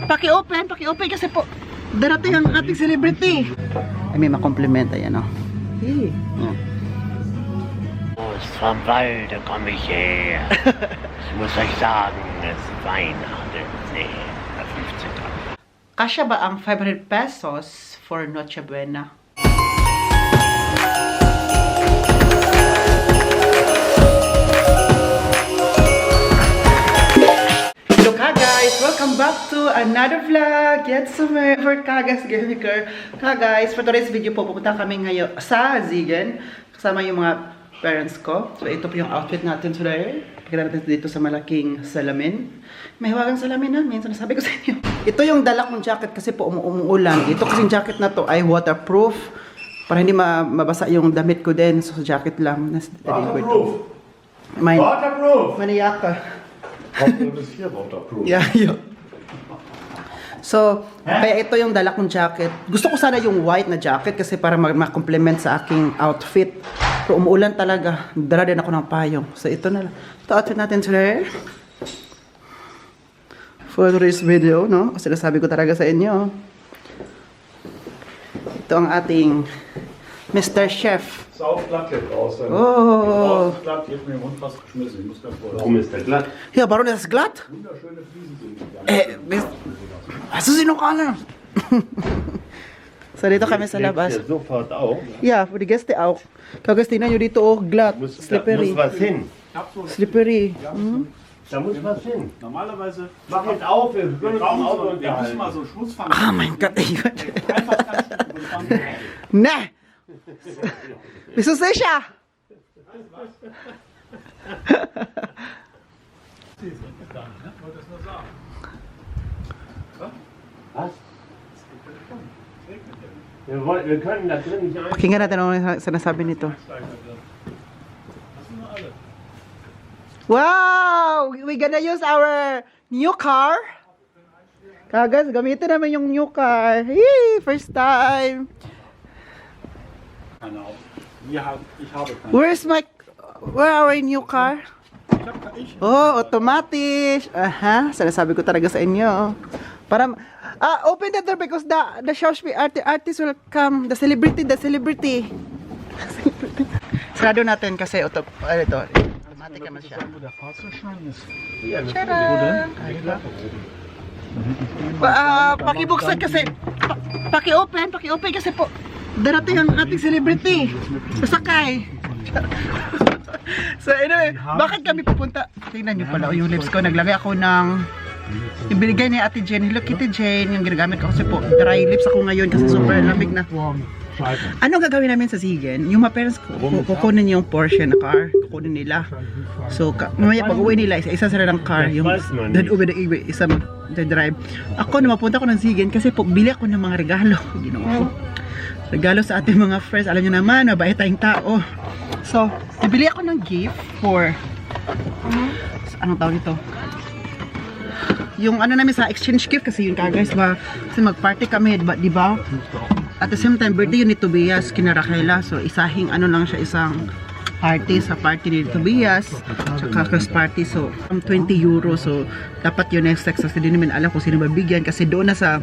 Paki-open kasi po darating ang ating celebrity. Ay, may makompliment, ayan o. Hey. Vom Walde komme ich her. Ich muss euch sagen, es ist Weihnachten. Nee, 15. Kasya ba ang 500 pesos for Noche Buena? Hello guys! Welcome back to another vlog. Yet summer for Kagas Girl. Guys, for today's video po, pupunta kami ngayon sa Zigen. Kasama yung mga parents ko. So ito po yung outfit natin today. Pakita natin dito sa malaking salamin. May hiwagang salamin namin. So nasabi ko sa inyo. Ito yung dala kong jacket kasi po umuulan. Ito kasing jacket na to ay waterproof. Para hindi mabasa yung damit ko din. So jacket lang. Waterproof? Waterproof? Maniyaka. Waterproof. Yeah, yun. So, kaya ito yung dala kong jacket. Gusto ko sana yung white na jacket kasi para ma-complement sa aking outfit. Pero umuulan talaga. Dala din ako ng payong. So, ito na lang. Ito outfit natin today. For today's video, no? Sinasabi ko talaga sa inyo. Ito ang ating Mr. Chef. Sau glatt jetzt aus. Oh. Glatt, ich hab mir den Hund fast geschmissen. Ich muss da vor. Warum ist der glatt? Ja, warum ist das glatt? Wunderschöne Fliesen sind. Hast du sie noch alle? So, dito kami sa labas. Der sofort auf. Yeah, for the Gäste auch. Kagas, tingnan nyo dito, oh, glatt, Da muss slippery. was hin. Slippery. Hmm? Da muss was hin. Normalerweise. Mach jetzt auf, wir können uns im Auto Wir müssen mal unterhalten. so Schmutz fangen. Oh mein Gott, ich Einfach ganz gut und fangen. Ne! Bist du sicher? Was? Wir können da drin nicht ein. Pakinggan natin ang sinasabi nito. Wow! We gonna use our new car. Kagas, gamitin namin yung new car. Yay! First time. Keine Ahnung. Ich habe keine. Where our new car? Oh, automatic. Aha, sinasabi ko talaga sa inyo. Para open the door because the Schauspiel artist will come. The celebrity. Sarado natin kasi ito. Automatic naman siya. Wo der Fahrzeugschein ist. Tcharam! Pakibuksan kasi. Paki-open kasi po. Darating ang ating celebrity. Sasakay. So anyway, bakit kami pupunta? Tingnan nyo pala yung lips ko. Naglagay ako ng ibinigay ni Ate Jane. Hello Kitty Jane. Yung ginagamit ko kasi po. Dry lips ako ngayon kasi super lamig na. Anong gagawin namin sa Zigen? Yung mga parents ko, kukunin yung Porsche na car. Kukunin nila. So, mamaya pag uwi nila, isa sila ng car. Yung dad uwi na iwi, isa mag-drive. Ako na mapunta ko ng Zigen kasi po, bili ako ng mga regalo. Regalo sa ating mga friends. Alam nyo naman, mabait tayong tao. So, bibili ako ng gift for anong tawag ito? Yung ano namin sa exchange gift kasi yun guys ba? Kasi mag-party kami, di ba? At the same time, birthday yun ni Tobias, kina Raquela. So, isahing ano lang siya, isang party sa party ni Tobias. Tsaka cross party. So, 20 euro. So, dapat yun next sex. Kasi di namin alam kung sino mabigyan. Kasi doon na sa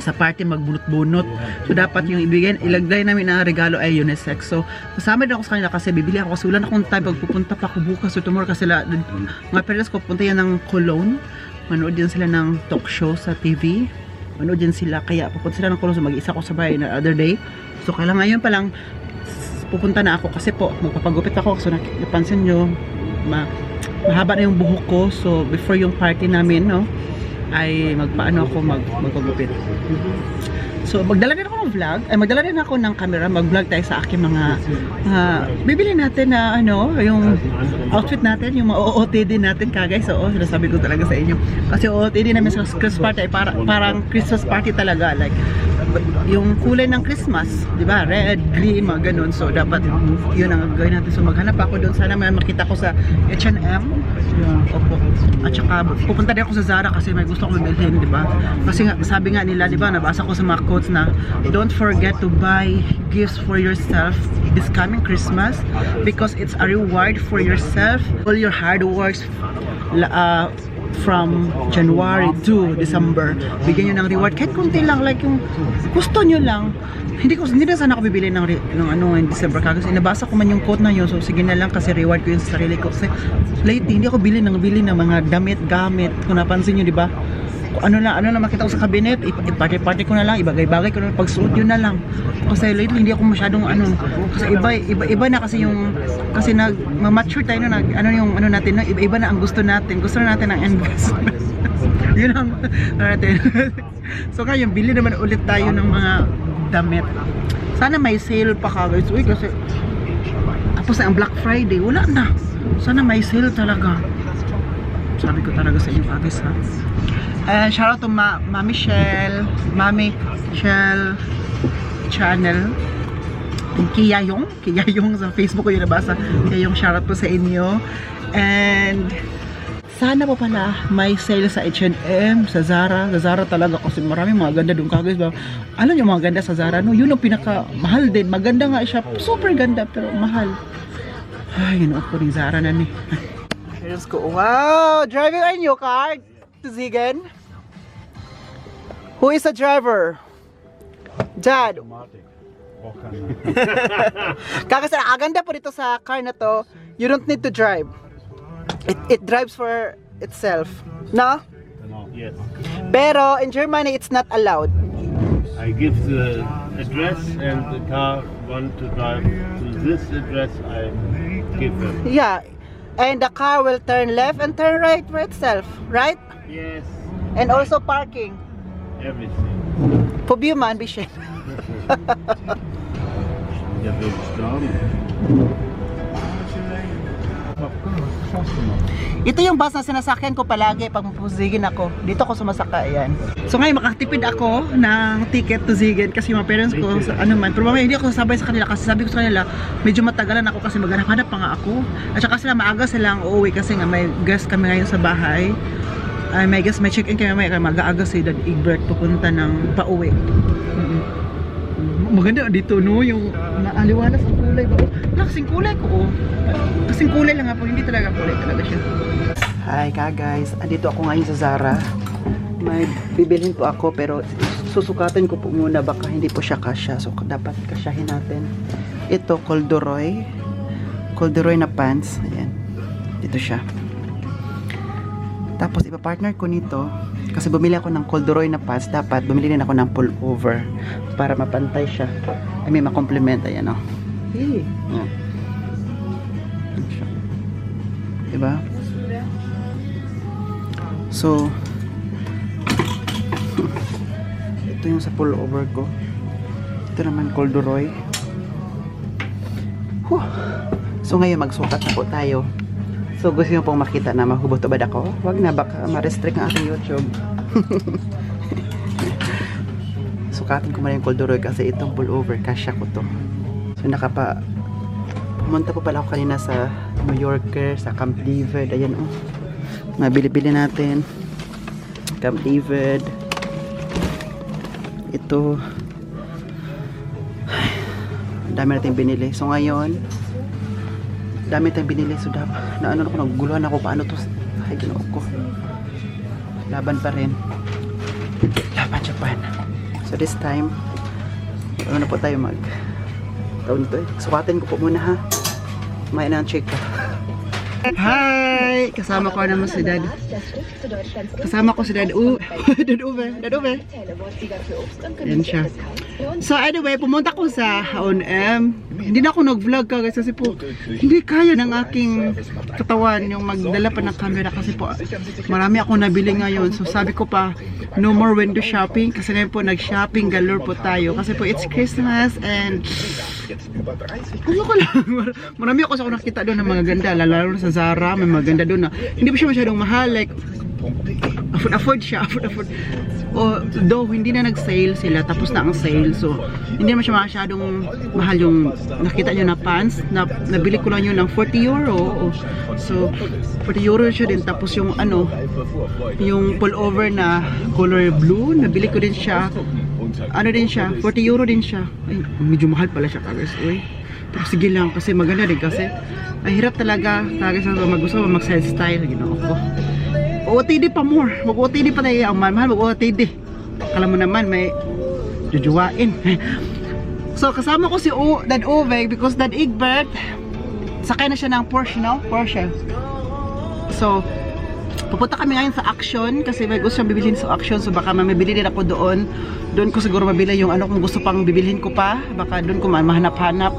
party magbunot-bunot. So, dapat yung ibigay, ilagay namin na regalo ay unisex. So, kasama din ako sa kanila kasi bibili ako. Kasi wala na akong time. Pagpupunta pa ako bukas. So, tomorrow kasi mga parents ko, punta yan ng Cologne. Manood din sila ng talk show sa TV. Manood din sila. Kaya pupunta sila ng Cologne. So, mag-isa ko sa bahay na other day. So, kailangan ngayon pa lang pupunta na ako kasi po, magpapagupit ako. So, napansin nyo, mahaba na yung buhok ko. So, before yung party namin, no, ay magpaano ako magpagupit. So, magdala din ako ng vlog. Ay, magdala din ako ng camera. Mag-vlog tayo sa aking mga bibili natin na yung outfit natin, yung OOTD natin kagay. So, sinasabi ko talaga sa inyo. Kasi OOTD namin sa Christmas party ay parang Christmas party talaga. Like, yung kulay ng Christmas, di ba? Red, green, mga ganun. So, dapat yun ang gawin natin. So, maghanap ako doon. Sana may makita ko sa H&M. Opo. At saka, pupunta din ako sa Zara kasi may gusto akong bilhin, di ba? Kasi nga, sabi nga nila, di ba? Nabasa ko sa mga quotes na, don't forget to buy gifts for yourself this coming Christmas because it's a reward for yourself. All your hard works from January to December. Bigyan nyo ng reward kahit konti lang, like yung gusto nyo lang. Hindi na sana ako bibili ng ano in December kasi nabasa ko man yung quote na yun, so sige na lang kasi reward ko yung sarili ko. Kasi lately hindi ako bili ng mga damit, gamit. Kung napansin nyo, di ba? Ano na makita ko sa cabinet, iparte-parte ko na lang, ibagay-bagay ko na lang, pagsuot yun na lang. Kasi lately hindi ako masyadong kasi iba na kasi yung, kasi mature tayo na, natin, no? Iba na ang gusto natin ng investment. Yun ang natin. So kaya bili naman ulit tayo ng mga damit. Sana may sale pa guys. Uy, kasi tapos na ang Black Friday, wala na. Sana may sale talaga. Sabi ko talaga sa inyo guys, ha. And shout out to Mami Shell channel. And Kia Yung sa Facebook ko yung nabasa. Kia Yung, shout out po sa inyo. And sana po pala may sale sa H&M, sa Zara talaga kasi maraming mga ganda doon guys ba. Alam niyo mga ganda sa Zara, no? Yun ang pinaka mahal din. Maganda nga siya, super ganda pero mahal. Ay, yun ako rin Zara na ni. Let's go. Wow, driving a new car to Ziegen. Who is the driver? Dad. Kasi aganda po dito sa car na to. You don't need to drive. It drives for itself. No? Yes. Pero in Germany it's not allowed. I give the address and the car want to drive to this address. I give them. Yeah. And the car will turn left and turn right for itself, right? Yes. And also parking. Everything. Probier mal ein bisschen. Ja, will sterben. Ito yung bus na sinasakyan ko palagi pag pusigin ako. Dito ako sumasakay, yan. So ngayon makatipid ako ng ticket to Ziegen kasi yung mga parents ko, pero mamaya hindi ako sasabay sa kanila kasi sabi ko sa kanila, medyo matagalan ako kasi maghanap-hanap pa nga ako. At saka sila maaga silang uuwi kasi nga may guest kami ngayon sa bahay. May guest, may check-in kami mamaya kaya mag-aaga si Dad Egbert pupunta ng pauwi. Maganda dito, no? Yung naaliwalas ang kulay ba? Kasing kulay ko, kasing kulay lang po, hindi talaga kulay talaga siya. Hi guys, andito ako ngayon sa Zara. May bibilhin po ako pero susukatan ko po muna baka hindi po siya kasya. So dapat kasyahin natin. Ito, corduroy na pants. Ayan, dito siya. Tapos ipapartner ko nito kasi bumili ako ng corduroy na pants, dapat bumili din ako ng pullover para mapantay siya. I mean, ma-complement. Ayan o. Hey. Ayan. Diba? So ito yung sa pullover ko. Ito naman corduroy. So ngayon magsukat na po tayo. So gusto nyo pong makita na mahubot-ubad ako? Wag na, baka ma-restrict ang aking YouTube. Sukatin ko muna yung corduroy kasi itong pullover, kasya ko to. So pumunta po pala ako kanina sa New Yorker, sa Camp David. Ayan oh. Mabili-bili natin. Camp David. Ito. Ang dami natin binili. So ngayon, dami tayong binili, so naguguluhan ako paano to. Ay, ginoo ko. Laban pa rin. Laban Japan. So this time, ano po tayo taon to eh. Sukatin ko po muna ha. May nang check ka. Hi! Kasama ko naman si Dad. Kasama ko si Dad. Dad Uwe. Yan siya. So anyway, pumunta ko sa H&M. Hindi na ako nag-vlog kasi po hindi kaya ng aking katawan yung magdala pa ng camera kasi po marami akong nabili ngayon. So sabi ko pa, no more window shopping kasi ngayon po nag-shopping galore po tayo kasi po it's Christmas and ano ko lang, marami ako nakita doon ng mga ganda, lalo na sa Zara, may mga ganda doon na hindi pa siya masyadong mahal, like afford siya. Though hindi na nag-sale sila, tapos na ang sale, so hindi naman siya masyadong mahal. Yung nakita nyo na pants, nabili ko lang yun ng 40 euro. So 40 euro siya din, tapos yung yung pullover na color blue, nabili ko din siya, din siya, 40 euro din siya. Ay, medyo mahal pala siya guys. Pero sige lang, kasi maganda din kasi ang hirap talaga guys, gusto mag-style, ginoo ko. Mag-OTD pa more. Mag-OTD pa tayo ang mahal. Mag-OTD. Alam mo naman, may jujuwain. So, kasama ko si Dad Ove because Dad Egbert, sakay na siya ng Porsche, no? Porsche. So, pupunta kami ngayon sa Action kasi may gusto siyang bibilhin sa Action. So, baka mamibili din ako doon. Doon ko siguro mabili yung ano kung gusto pang bibilhin ko pa. Baka doon ko mahanap-hanap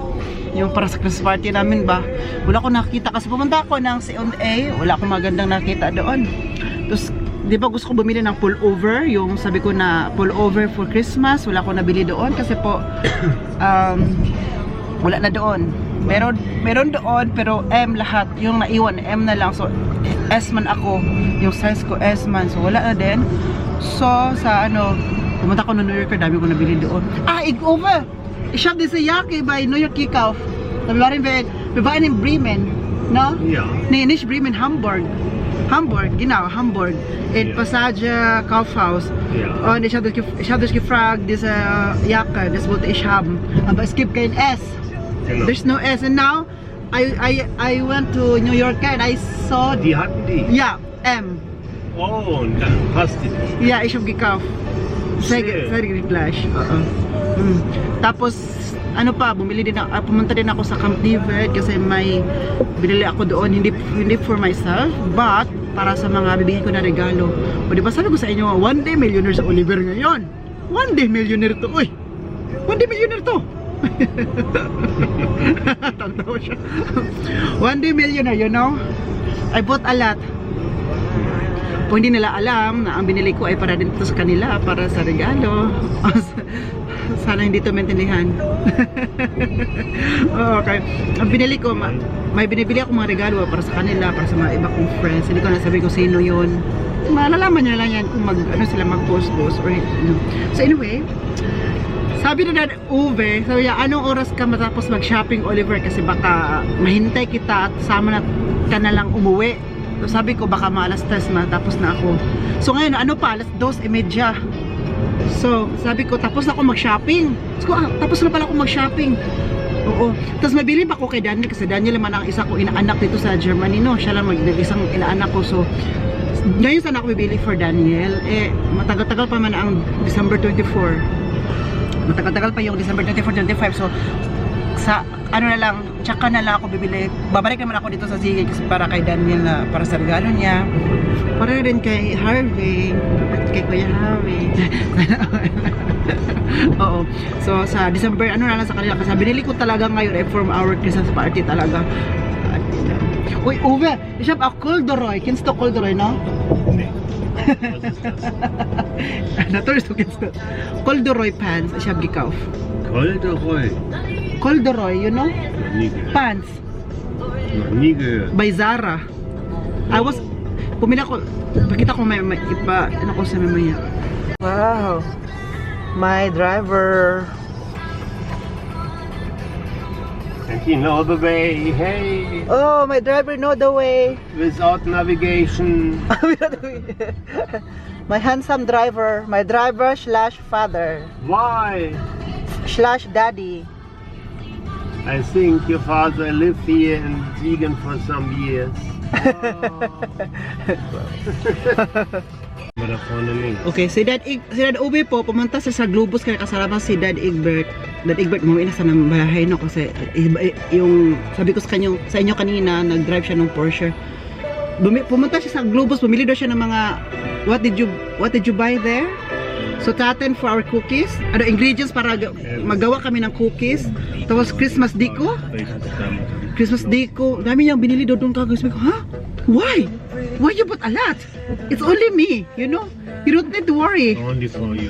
yung para sa Christmas party namin ba. Wala ko nakita kasi pumunta ako ng C&A. Wala akong magandang nakita doon. Tapos, di ba gusto ko bumili ng pullover, yung sabi ko na pullover for Christmas, wala ko nabili doon kasi po wala na doon. Meron doon pero M lahat, yung naiwan M na lang. So S man ako, yung size ko S man. So wala na din. So sa pumunta ko ng New Yorker, dami ko nabili doon. Over. I-shop din sa Yaki by New York Kickoff. Wir waren in Bremen, no? Ja. Nee, nicht Bremen, Hamburg. Hamburg, genau, Hamburg. In Ja. Passage Kaufhaus. Ja. Und ich habe dich gefragt, diese Jacke, das wollte ich haben. Aber es gibt kein S. Genau. There's no S. And now, I went to New York and I saw... Die hatten die. Ja, M. Oh, und dann passt die nicht. Ja, ich habe gekauft. Sehr gleich. Tapos, pumunta din ako sa Camp David kasi may binili ako doon, hindi for myself, but para sa mga bibigyan ko na regalo. O diba sabi ko sa inyo, one day millionaire sa Oliver ngayon. One day millionaire to, uy! One day millionaire to! Tantawa siya. One day millionaire, you know? I bought a lot. Kung hindi nila alam na ang binili ko ay para din ito sa kanila, para sa regalo. Sana hindi ito maintindihan. Okay. Ang binili ko, may binibili ako mga regalo para sa kanila, para sa mga iba kong friends. Hindi ko nasabi kung sino yun. Malalaman niya lang yan kung sila mag-post or So anyway, sabi na Dad Uwe, sabi niya, anong oras ka matapos mag-shopping, Oliver? Kasi baka mahintay kita at sama na ka na lang umuwi. So sabi ko, baka maalas 3 matapos na ako. So ngayon, alas 2:30. So, sabi ko, tapos na ako mag-shopping. So, tapos na pala ako mag-shopping. Oo. Tapos mabili pa ako kay Daniel kasi Daniel naman ang isa ko inaanak dito sa Germany, no? Siya lang isang inaanak ko. So, ngayon sana ako bibili for Daniel. Matagal-tagal pa man ang December 24. Matagal-tagal pa yung December 24, 25. So, sa na lang, tsaka na lang ako bibili. Babalik naman ako dito sa Sige kasi para kay Daniel na para sa regalo niya. Para rin kay Harvey. Kay Kuya Harvey. Oo. So sa December, na lang sa kanila. Kasi binili ko talaga ngayon ay from our Christmas party talaga. Uy, Uwe, ich hab auch Corduroy. Kennst du Corduroy, no? Nee. Was ist das? Natürlich, du kennst das. Corduroy Pants. Ich hab gekauft. Corduroy. Corduroy, you know? Noch nie gehört. Pants. Noch nie gehört. By Zara. Pumila ko, pakita ko may iba, ko sa mamaya. Wow! My driver! And you know the way, hey! Oh, my driver know the way! Without navigation. My handsome driver, my driver / father Why? / daddy. I think your father lived here in Siegen for some years. Mara vorne links. Okay, si Dad Ube po, pumunta sa Globus kaya kasama si Dad Egbert. Dad Egbert, umuwi na sa bahay, no? Kasi yung, sabi ko sa inyo kanina, nag-drive siya ng Porsche. Pumunta siya sa Globus, bumili daw siya ng mga, what did you buy there? So, taten for our cookies. Ingredients para magawa kami ng cookies. Tapos, Christmas deco. Christmas deco. Dami niyang binili doon kagos. Sabi ko, ha? Why? Why you bought a lot? It's only me, you know? You don't need to worry. Only for you.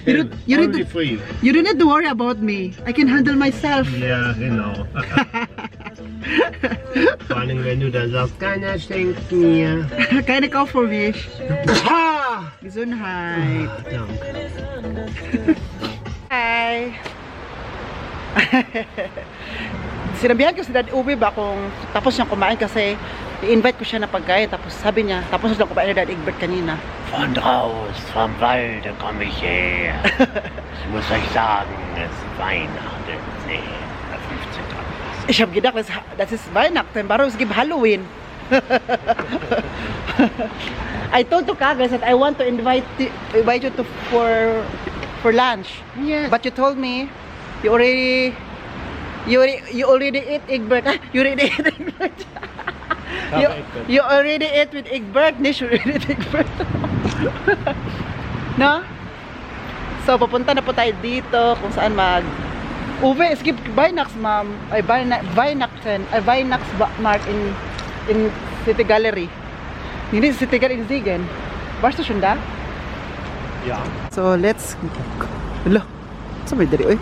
Only for you. You don't need to worry about me. I can handle myself. Ja, genau. Vor allem, wenn du da sagst, keiner schenkt mir. Keine Kauf für mich. Ha! Gesundheit. Danke. Hi. Sinabihan ko si Dad Ube ba kung tapos niyang kumain kasi i-invite ko siya na pagkain tapos sabi niya tapos na kumain ni Dad Egbert kanina. Von draußen, vom Walde komme ich her. Ich muss euch sagen, es ist Weihnachten. Nee, 15 Grad. Ich hab gedacht, das ist Weihnachten, warum es gibt Halloween? I told to Kagres that I want to invite you to for lunch. Yes. But you told me you already ate Egbert. You already ate Egbert. you already ate with Egbert. Nish, you already ate Egbert. No? So papunta na po tayo dito kung saan mag Uwe, skip Vinax, ma'am. Ay Vinax Mark in City Gallery. Hindi City Gallery in Zigen. Warst du schon da? Ja. So let's Hello. Saan may dali, oy?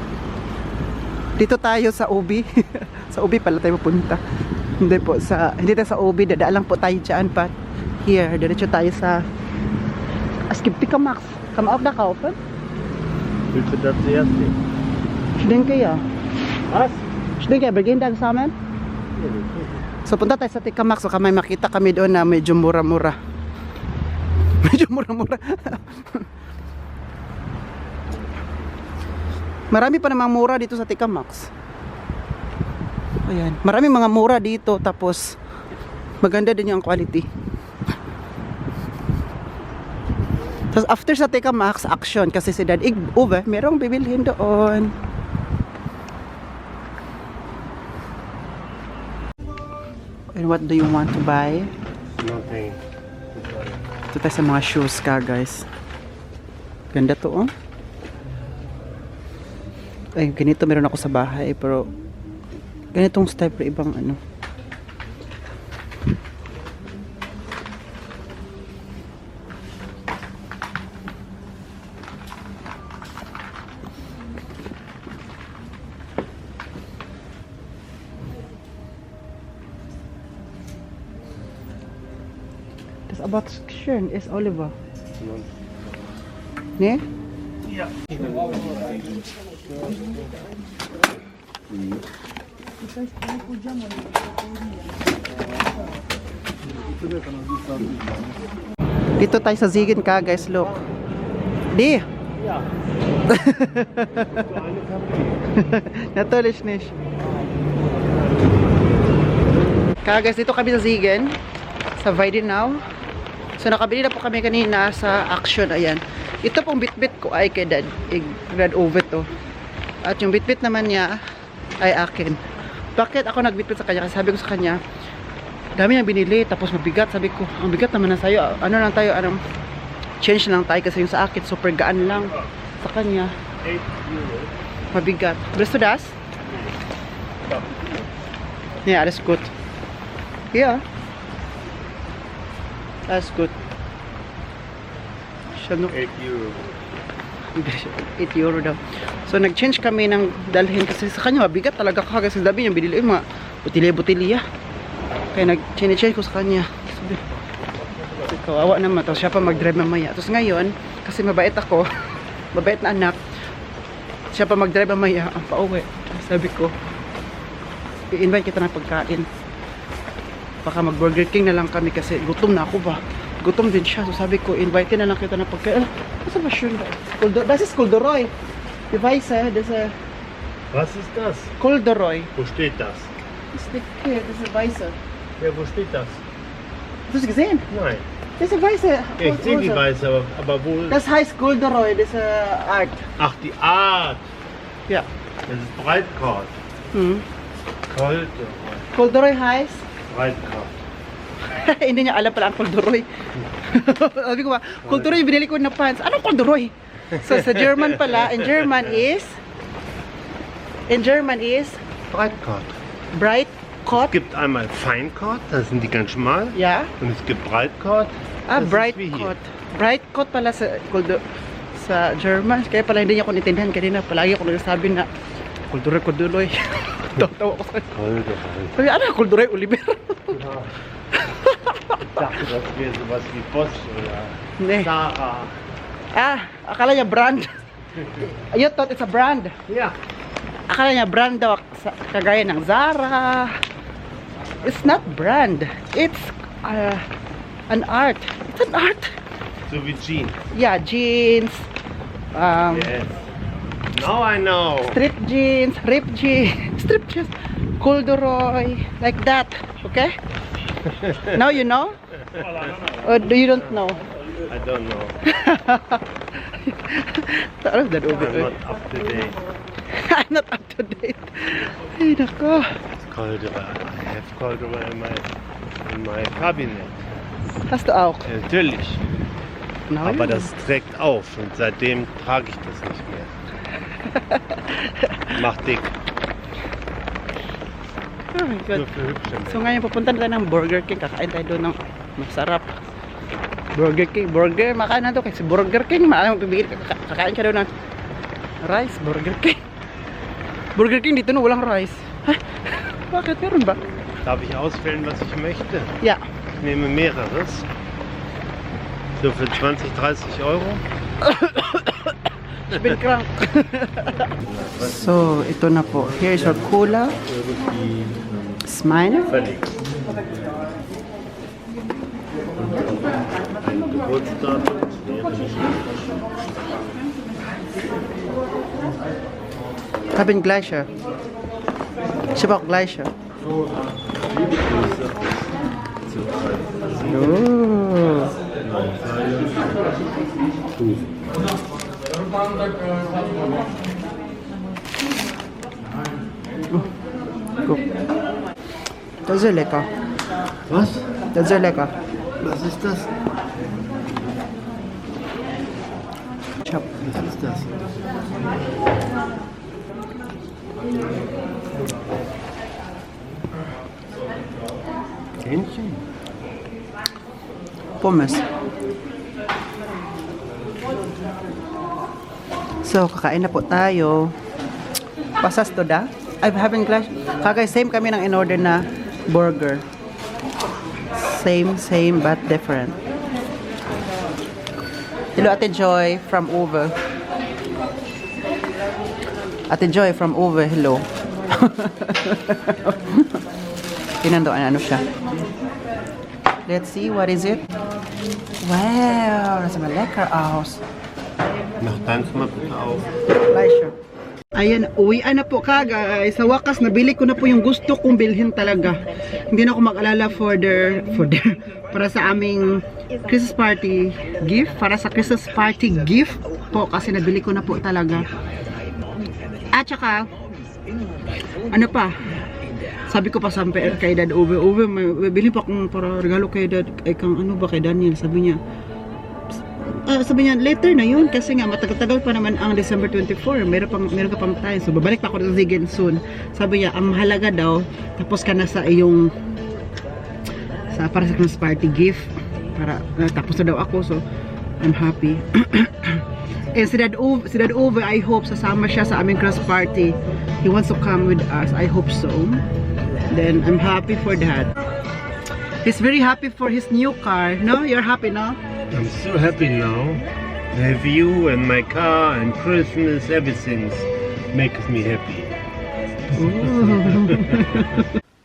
Dito tayo sa Ubi. Sa Ubi pala tayo pupunta. Hindi tayo sa Ubi, dadaan lang po tayo dyan, but here, diretso tayo sa Skip Max. Come out da kaufen? Willst du das zuerst nehmen? Ich denke ja. Was? Ich denke, wir gehen da zusammen. So punta tayo sa Tika Max, so may makita kami doon na medyo mura-mura. Medyo mura-mura. Marami pa namang mura dito sa Tika Max. Ayan, marami mga mura dito, tapos maganda din yung quality. Tapos after sa Tika Max, Action, kasi si Dad Uwe, merong bibilhin doon. And what do you want to buy? Nothing. Ito tayo sa mga shoes ka, guys. Ganda to, oh. Ay, ganito meron ako sa bahay, pero ganitong style pero ibang ano. Das aber schön ist, Oliver. Ne? Ja. Dito tayo sa Zigen ka, guys, look. Di. Ja. Natürlich nicht. Kaya guys, dito kami sa Zigen, sa Weidenau. So nakabili na po kami kanina sa Action, ayan. Ito pong bitbit ko ay kay Dad Uwe to. At yung bitbit naman niya ay akin. Bakit ako nagbitbit sa kanya? Kasi sabi ko sa kanya, dami niyang binili, tapos mabigat. Sabi ko, ang bigat naman na sa'yo. Ano lang tayo, change lang tayo kasi yung sa akin, super gaan lang. Sa kanya, 8 Euro. mabigat. Willst du das? Ja, alles gut. Ja. Alles gut. Siya no, 8 Euro. 8 euro daw. So nag-change kami ng dalhin kasi sa kanya mabigat talaga kasi sabi niya binili yung mga butilya-butilya. Kaya nag-change ko sa kanya. Sabi, kawawa naman. Tapos siya pa mag-drive mamaya. Tapos ngayon, kasi mabait ako, mabait na anak, siya pa mag-drive mamaya, ang pauwi. Sabi ko, i-invite kita ng pagkain. Baka mag-Burger King na lang kami kasi gutom na ako ba. Gutom din siya. So sabi ko, invite na lang kita ng pagkain. Ano ba siya? Das ist Kuldoroy. Die Weiße, das ist Was ist das? Kuldoroy. Wo steht das? Das ist hier, das ist Weiße. Ja, wo steht das? Hast du es gesehen? Nein. Das ist Weiße. Ja, ich sehe die weiße, aber wo... Das heißt Kuldoroy, das ist Art. Ach, die Art. Ja. Das ist Breitkord. Hm. Kuldoroy. Kuldoroy heißt? Breitkord. Hindi niya alam pala ang Kuldoroy. Sabi ko ba, Kuldoroy binili ko na pants. Anong Kuldoroy? So sa German pala, in German is Breitkord. bright coat. Es gibt einmal Feinkord, das sind die ganz schmal. Ja. Und es gibt Breitkord. Ah, das ist bright wie hier. coat. Bright coat pala sa German. Kaya pala hindi niya ako naintindihan kanina. Palagi ako nagsasabi na Kuldoroy. Tawa ko sa Kuldoroy. sabi, ano Kuldoroy Oliver? Ich dachte, das wäre sowas wie Bosch oder Nee. Zara. Akala niya brand. You thought it's a brand. Ja. Akala niya brand daw kagaya ng Zara. It's not brand. It's an art. It's an art. So wie Jeans. Yeah, jeans. Yes. Now I know. Strip jeans, strip jeans, Kuldoroy, like that. Okay? Now you know? Well, I don't know. Or do you don't know? I don't know. Taas na I'm ubi. not up to date. I'm not up to date. Ay, nako. Caldera. I have Caldera in my cabinet. Hast du auch? Natürlich. No, Aber das trägt auf und seitdem trage ich das nicht mehr. Macht dick. Oh my God. Nur für hübsche So Männer. ngayon pupunta na tayo ng Burger King. Kakain tayo doon ng masarap. Burger King. Burger. Makain na to kasi Burger King. Maalam pipigil. Kakain ka doon ng rice. Burger King. Burger King dito no walang rice. Ha? Bakit? Meron ba? Darf ich auswählen, was ich möchte? Ja. Ich nehme mehreres. So für 20, 30 Euro. Ich bin krank. So, ito na po. Here is your cola. Smile. Völlig. Ein Geburtsdatum. Ich habe ihn gleiche. Ich habe auch gleiche. Oh. Guck. Das ist sehr lecker. Was? Das ist sehr lecker. Was ist das? Ich hab. Was ist das? Hähnchen? Pommes. So, kakain na po tayo. Pasas to da? I'm having clash. Kagay, same kami ng in-order na burger. Same, but different. Hello, Ate Joy from Uwe. Ate Joy from Uwe, hello. Tinandoan ano siya. Let's see, what is it? Wow, das ist aber lecker aus. Mach deins mal bitte auf. Pleasure. Ayan, uwian na po guys. Sa wakas, nabili ko na po yung gusto kong bilhin talaga. Hindi na ako mag-alala para sa aming Christmas party gift. Para sa Christmas party gift po kasi nabili ko na po talaga. At saka, ano pa? Sabi ko pa sa kay Dad Uwe, may bilhin pa akong para regalo kay Dad, ay kang ano ba kay Daniel, sabi niya later na yun kasi nga matagal-tagal pa naman ang December 24, meron ka pang time, so babalik pa ako sa Zigen soon. Sabi niya ang mahalaga daw tapos ka na sa iyong para sa Christmas party gift para tapos na daw ako, so I'm happy. And si Dad Uwe, I hope sasama siya sa aming Christmas party. He wants to come with us, I hope so. Then I'm happy for that. He's very happy for his new car. No, you're happy, no? I'm so happy now. The view and my car and Christmas, everything makes me happy.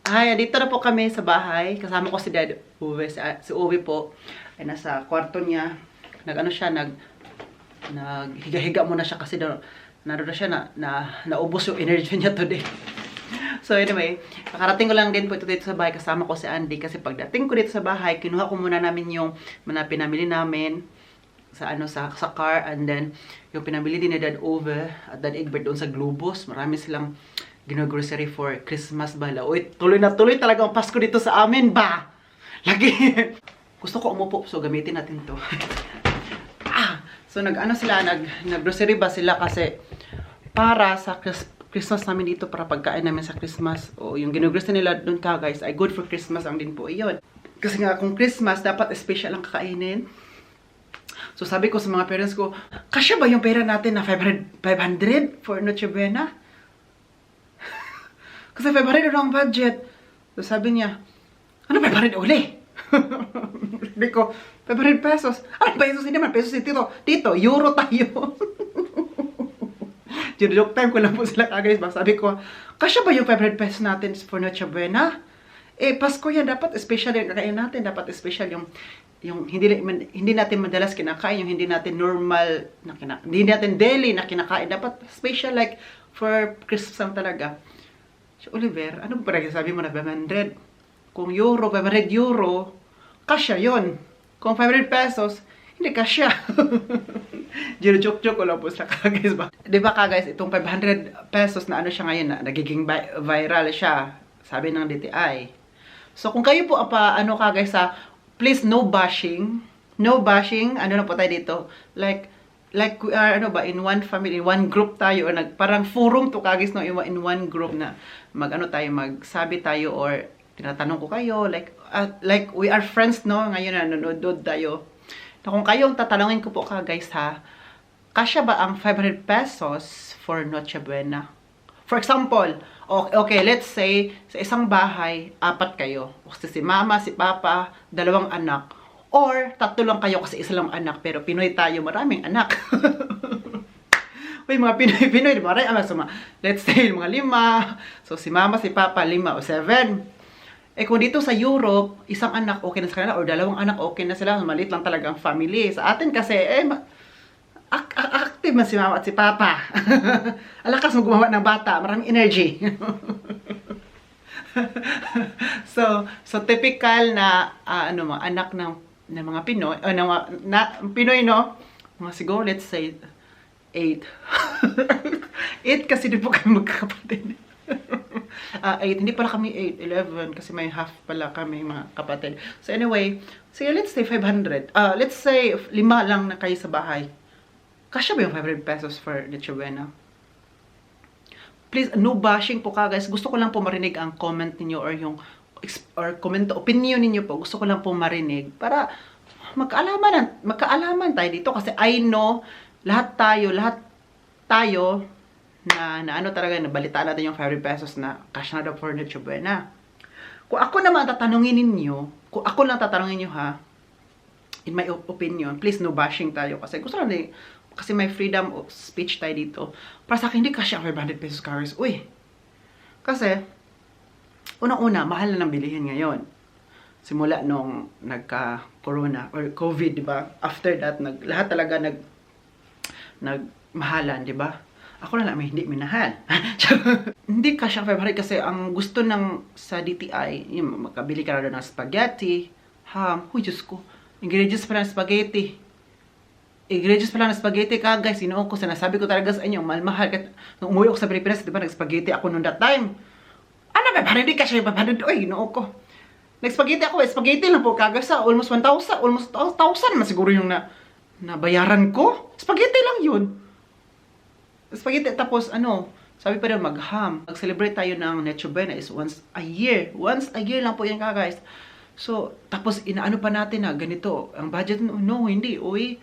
Ay, dito na po kami sa bahay. Kasama ko si Dad Uwe. Si Uwe po ay nasa kwarto niya. Naghiga-higa muna siya kasi naroon na siya naubos yung energy niya today. So anyway, nakarating ko lang din po ito dito sa bahay, kasama ko si Andy kasi pagdating ko dito sa bahay, kinuha ko muna namin yung pinamili namin sa sa car, and then yung pinamili din ni Dad Uwe at Dad Egbert doon sa Globos. Marami silang gino-grocery for Christmas ba. Uy, tuloy na tuloy talaga ang Pasko dito sa amin ba? Lagi. Gusto ko umupo, so gamitin natin to. So nag-grocery ba sila kasi para sa Christmas namin dito, para pagkain namin sa Christmas. O yung ginugrocery nila doon guys, ay good for Christmas ang din po iyon. Kasi nga kung Christmas, dapat special ang kakainin. So sabi ko sa mga parents ko, kasya ba yung pera natin na 500 for Noche Buena? Kasi 500 na ang budget. So sabi niya, ano 500 uli? Sabi ko, 500 pesos. Ano pesos? Hindi naman pesos dito. Dito, euro tayo. Joke time ko lang po sila guys. Sabi ko, kasya ba yung 500 pesos natin for Noche Buena? Eh, Pasko yan. Dapat special yung kakain natin. Dapat special yung hindi natin madalas kinakain. Yung hindi natin normal na kinakain. Hindi natin daily na kinakain. Dapat special like for Christmas lang talaga. So, Oliver, ano ba sabi mo na 500? Kung euro, 500 euro, kasya yon. Kung 500 pesos, hindi kasya. Joke-joke ko lang po sa guys ba. Di ba guys, itong 500 pesos na ano siya ngayon na nagiging viral siya, sabi ng DTI. So kung kayo po ano guys please no bashing. No bashing, ano na po tayo dito. Like we are ano ba in one family, in one group tayo or parang forum to guys no in one group na magsabi tayo or tinatanong ko kayo like we are friends no ngayon na nanonood tayo. Na kung kayong tatanungin ko po guys kasya ba ang 500 pesos for Noche Buena? For example, okay, let's say sa isang bahay 4 kayo. Si mama, si papa, 2 anak. Or 3 lang kayo kasi isa lang anak pero Pinoy tayo, maraming anak. Uy, mga Pinoy, maraming anak. So, let's say mga 5. So si mama, si papa 5 o 7. Kung dito sa Europe, isang anak okay na sa kanila or 2 anak okay na sila. Maliit lang talaga ang family. Sa atin kasi active man si mama at si papa. Alakas mo gumawa ng bata, maraming energy. so typical na anak ng mga Pinoy, Pinoy no, mga siguro let's say 8. 8 kasi di po kami magkakapatid. 8, hindi pala kami 8, 11 kasi may half pala kami mga kapatid. So anyway, let's say 500. Let's say 5 lang na kayo sa bahay. Kasya ba yung 500 pesos for Noche Buena? Please, no bashing po guys. Gusto ko lang po marinig ang comment niyo or opinion niyo po. Gusto ko lang po marinig para magkaalaman tayo dito kasi I know lahat tayo na ano talaga nabalitaan natin yung 500 pesos na cash na daw for Noche Buena. Kung ako naman tatanungin niyo in my opinion, please no bashing tayo kasi gusto lang kasi may freedom of speech tayo dito. Para sa akin, hindi kasi ang 500 pesos cars. Uy! Kasi, unang-una, mahal na ng bilihin ngayon. Simula nung nagka-corona or COVID, di ba? After that, lahat talaga nagmahalan, di ba? Ako na lang may hindi minahal. Hindi kasi ang 500 kasi ang gusto sa DTI, yung makabili ka na doon ng spaghetti, ham, huy, Diyos ko, ingredients pa ng spaghetti. Ingredients pala ng spaghetti guys, sinuon ko, sinasabi ko talaga sa inyo, mahal. Nung umuwi ako sa Pilipinas, di ba, nag-spaghetti ako noon that time. Ano ba, hindi kasi, uy, sinuon ko. Nag-spaghetti ako, spaghetti lang po kagas almost 1,000, almost 1,000 man siguro yung nabayaran ko. Spaghetti lang yun. Spaghetti, tapos sabi pa rin mag-ham. Mag-celebrate tayo ng Noche Buena is once a year. Once a year lang po yan guys. So, tapos inaano pa natin ganito, ang budget, no, hindi, uy.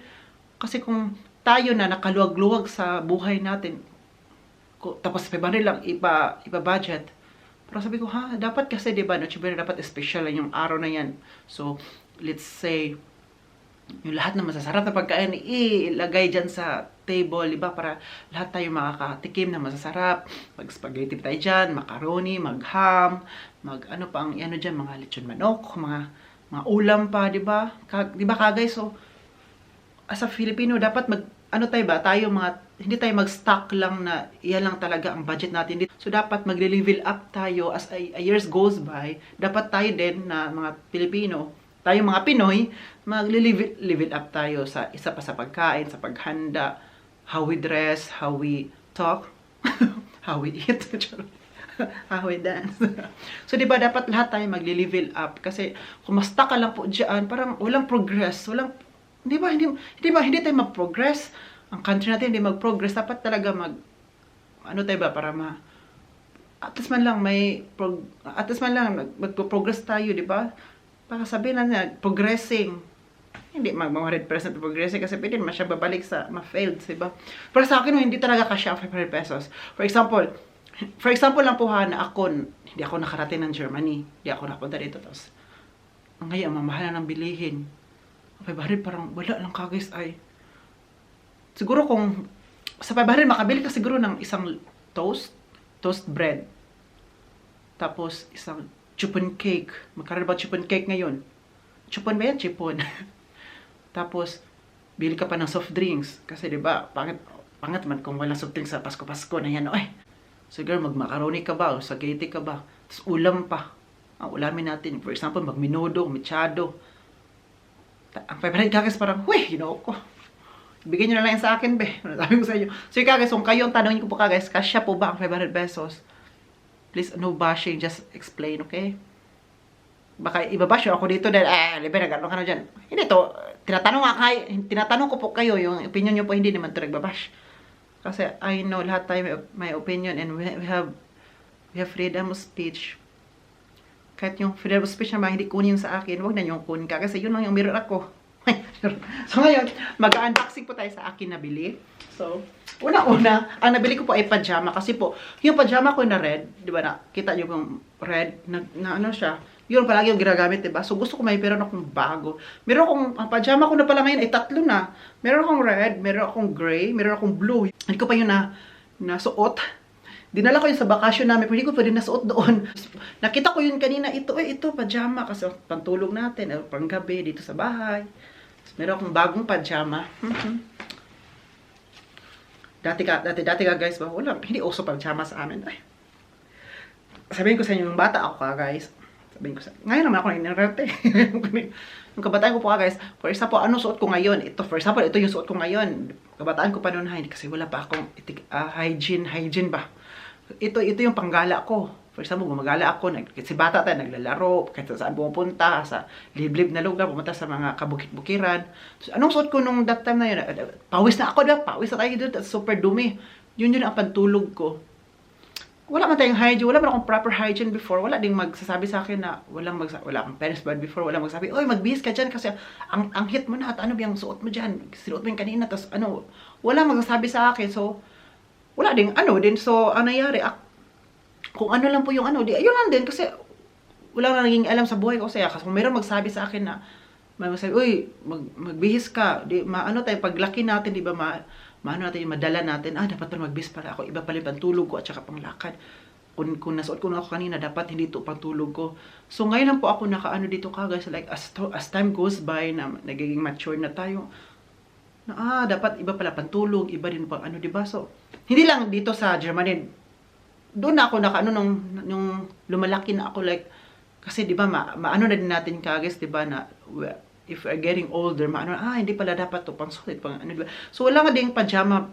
Kasi kung tayo na nakaluwag-luwag sa buhay natin, tapos 500 lang ipa-budget. Pero sabi ko, dapat kasi, diba, Noche Buena, dapat special lang yung araw na yan. So, let's say, yung lahat na masasarap na pagkain, ilagay dyan sa table, diba, para lahat tayo makakatikim na masasarap. Mag-spaghetti tayo dyan, macaroni, mag-ham, ano pa ang dyan, mga lechon manok, mga ulam pa, diba? Diba guys, so, as a Filipino, dapat hindi tayo mag-stock lang na iyan lang talaga ang budget natin. So, dapat mag-level up tayo as a years goes by. Dapat tayo din na mga Pilipino, tayo mga Pinoy, mag-level up tayo sa isa pa sa pagkain, sa paghanda, how we dress, how we talk, how we eat, how we dance. So, diba, dapat lahat tayo mag-level up. Kasi, kung ma-stuck ka lang po dyan, parang walang progress, hindi tayo mag-progress. Ang country natin hindi mag-progress. Dapat talaga tayo ba, para at least man lang magpo-progress tayo, di ba? Para sabihin na progressing. Hindi mag-100% progressing kasi pwede naman siya babalik sa ma-failed, di ba? Pero sa akin, hindi talaga kasya 500 pesos. For example lang po na hindi ako nakarating ng Germany. Hindi ako napunta dito. Tapos, ngayon, mamahal na ng bilihin. 500 parang wala lang guys ay. Siguro kung sa 500 makabili ka siguro ng isang toast bread. Tapos isang chipon cake. Magkaroon ba chipon cake ngayon? Chipon ba yan? Chipon. Tapos bili ka pa ng soft drinks kasi 'di ba? Pangit man kung walang soft drinks sa Pasko na yan. Siguro mag-macaroni ka ba o spaghetti ka ba? Tapos ulam pa. ang ulamin natin. For example, magminodo, mechado. Ang favorite kagas parang, huy, ginoo ko. Bigyan nyo na lang yan sa akin, be. Sabi ko sa inyo. So, kagas, kung kayo ang tanongin ko po kagas, kasya po ba ang 500 pesos? Please, no bashing, just explain, okay? Baka ibabash ako dito dahil, libe, nag-ano ka na dyan. Hindi to, tinatanong ko po kayo, yung opinion nyo po, hindi naman to nagbabash. Kasi, I know, lahat tayo may opinion, and we have freedom of speech. Kahit yung freedom of speech naman, hindi kunin sa akin, wag na yung kunin ka. Kasi yun lang yung mirror ako. So ngayon, mag-unboxing po tayo sa akin nabili. So, una-una, ang nabili ko po ay pajama. Kasi po, yung pajama ko na red, di ba na, kita nyo yung red, na ano siya, yun palagi yung ginagamit, di ba? So, gusto ko may meron akong bago. Meron akong, ang pajama ko na pala ngayon ay 3 na. Meron akong red, meron akong gray, meron akong blue. Hindi ko pa yun na suot. Dinala ko yun sa bakasyon namin, pero hindi ko pwede nasuot doon. Nakita ko yun kanina, ito pajama, kasi pantulog natin, panggabi dito sa bahay. So, meron akong bagong pajama. Dati ka guys, wala, hindi uso pajama sa amin. Ay. Sabihin ko sa inyo, yung bata ako ka guys. Sabihin ko sa ngayon naman ako nangyarate. Yung kabataan ko po guys, for example, ano suot ko ngayon? Ito, for example, ito yung suot ko ngayon. Kabataan ko pa noon, kasi wala pa akong hygiene ba? Ito yung panggala ko. For example, gumagala ako, si bata tayo, naglalaro, kahit saan pumupunta, sa liblib na lugar, pumunta sa mga kabukit-bukiran. So, anong suot ko nung that time na yun? Pawis na ako, pawis na tayo doon, super dumi. Yun ang pantulog ko. Wala man tayong hygiene, wala man akong proper hygiene before, wala ding magsasabi sa akin na, wala akong parents bad before, wala magsabi, oy, magbihis ka dyan kasi ang hit mo na, at ano bang suot mo dyan? Sinuot mo yung kanina, tapos ano, wala magsasabi sa akin, so, wala ding din, so ang nangyari, kung ano lang po yung ayun lang din, kasi wala na naging alam sa buhay ko, kasi kung mayroon magsabi sa akin na, may magsabi, uy, magbihis ka, tayo, paglaki natin, di ba, maano natin, madala natin, dapat pa magbihis pala ako, iba pala yung pantulog ko, at saka panglakad. Kung nasuot ko na ako kanina, dapat hindi ito pantulog ko. So ngayon lang po ako nakaano dito guys, like as time goes by, na nagiging mature na tayo, na dapat iba pala pantulog, iba din pang di ba? So, hindi lang dito sa Germany, doon na ako nakaano nung lumalaki na ako, like, kasi di ba maano na din natin guys, di ba, na if we're getting older, hindi pala dapat to pang sulit, pang di ba? So wala nga ding pajama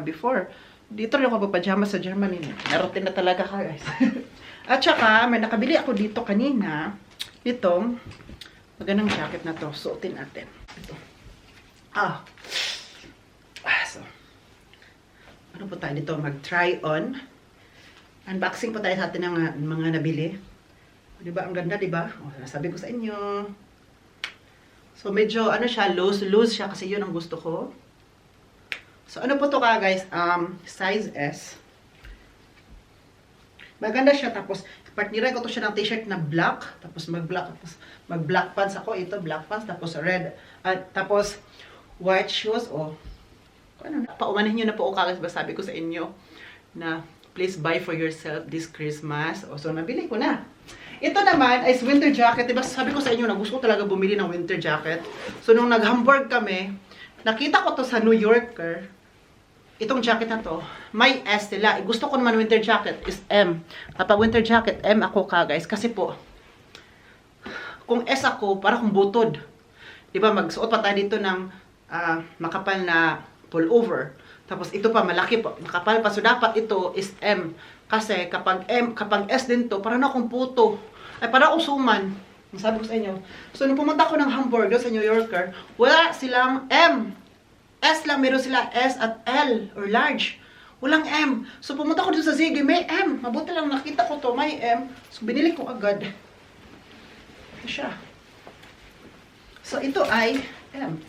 before. Dito rin ako pajama sa Germany. Narotin na talaga guys. At saka may nakabili ako dito kanina, itong magandang jacket na to. Suotin natin. Ito. So, ano po tayo dito? Mag-try on. Unboxing po tayo sa atin ng mga nabili. Diba? Ang ganda, diba? Nasabi ko sa inyo. So, medyo, siya, loose siya kasi yun ang gusto ko. So, ano po to guys? Size S. Maganda siya. Tapos, partniran ko to siya ng t-shirt na black. Tapos, mag-black pants ako. Ito, black pants. Tapos, red. Tapos, white shoes. Paumanin nyo na po guys. Sabi ko sa inyo na please buy for yourself this Christmas. So, nabili ko na. Ito naman is winter jacket. Diba sabi ko sa inyo na gusto ko talaga bumili ng winter jacket. So, nung nag-Hamburg kami, nakita ko to sa New Yorker. Itong jacket na to, may S nila. Gusto ko naman winter jacket is M. Kapag winter jacket, M ako guys. Kasi po, kung S ako, para kung butod. Diba, magsuot pa tayo dito ng makapal na pullover. Tapos ito pa malaki pa, makapal pa. So dapat ito is M. Kasi kapag S din to, parang akong puto. Ay parang akong suman. Sabi ko sa inyo. So nung pumunta ako ng Hamburg sa New Yorker, wala silang M. S lang, meron sila S at L or large. Walang M. So pumunta ko dito sa Ziggy, may M. Mabuti lang nakita ko to, may M. So binili ko agad. Ito siya. So ito ay M.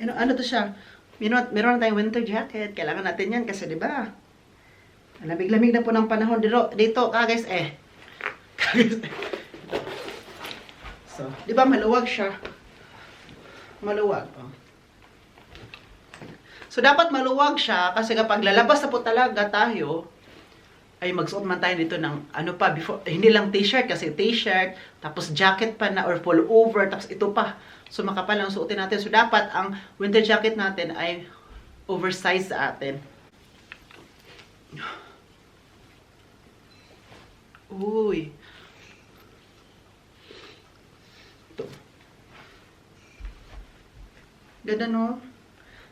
Ano to siya? Meron tayong winter jacket. Kailangan natin yan kasi, di ba? Lamig-lamig na po ng panahon dito. Guys, So, di ba maluwag siya? Maluwag. So, dapat maluwag siya kasi kapag lalabas na po talaga tayo, ay magsuot man tayo dito ng before, hindi lang t-shirt kasi t-shirt, tapos jacket pa na or pullover, tapos ito pa. So, makapal ang suotin natin. So, dapat ang winter jacket natin ay oversized sa atin. Uy. Ito. Ganda, no?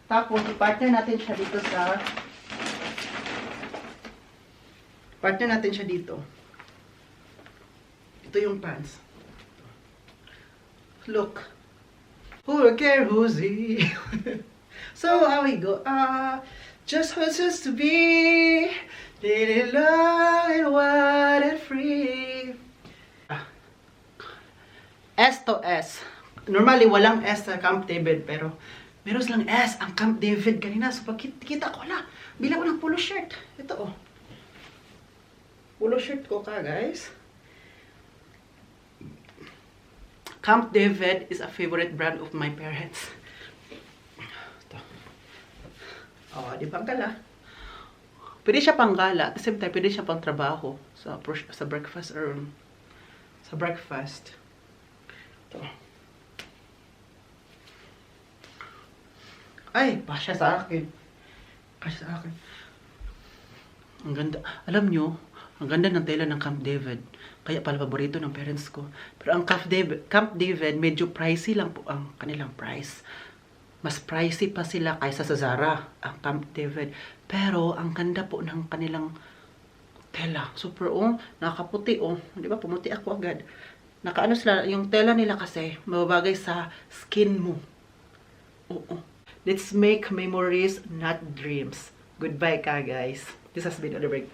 Tapos, i-partner natin siya dito sa... Partner natin siya dito. Ito yung pants. Look. Who will care who's he? So, how we go? Just who it used to be. Did it long and wide and free. S to S. Normally, walang S sa Camp David, pero meron silang S ang Camp David kanina. So, pagkita ko na, bila ko ng polo shirt. Ito, oh. Polo shirt ko ka, guys. Camp David is a favorite brand of my parents. Ito. Oh, di ba ang gala? Pwede siya pang gala. At the same time, pwede siya pang trabaho sa breakfast or sa breakfast. Ito. Ay, pasya sa akin. Pasya sa akin. Ang ganda. Alam nyo, ang ganda ng tela ng Camp David. Kaya pala paborito ng parents ko. Pero ang Camp David, medyo pricey lang po ang kanilang price. Mas pricey pa sila kaysa sa Zara, ang Camp David. Pero ang ganda po ng kanilang tela. Super, oh, nakaputi, oh. Di ba, pumuti ako agad. Nakaano sila, yung tela nila kasi, mababagay sa skin mo. Oo. Let's make memories, not dreams. Goodbye, ka guys. This has been Oliver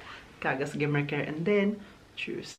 Kagas Gamer Care, and then, cheers.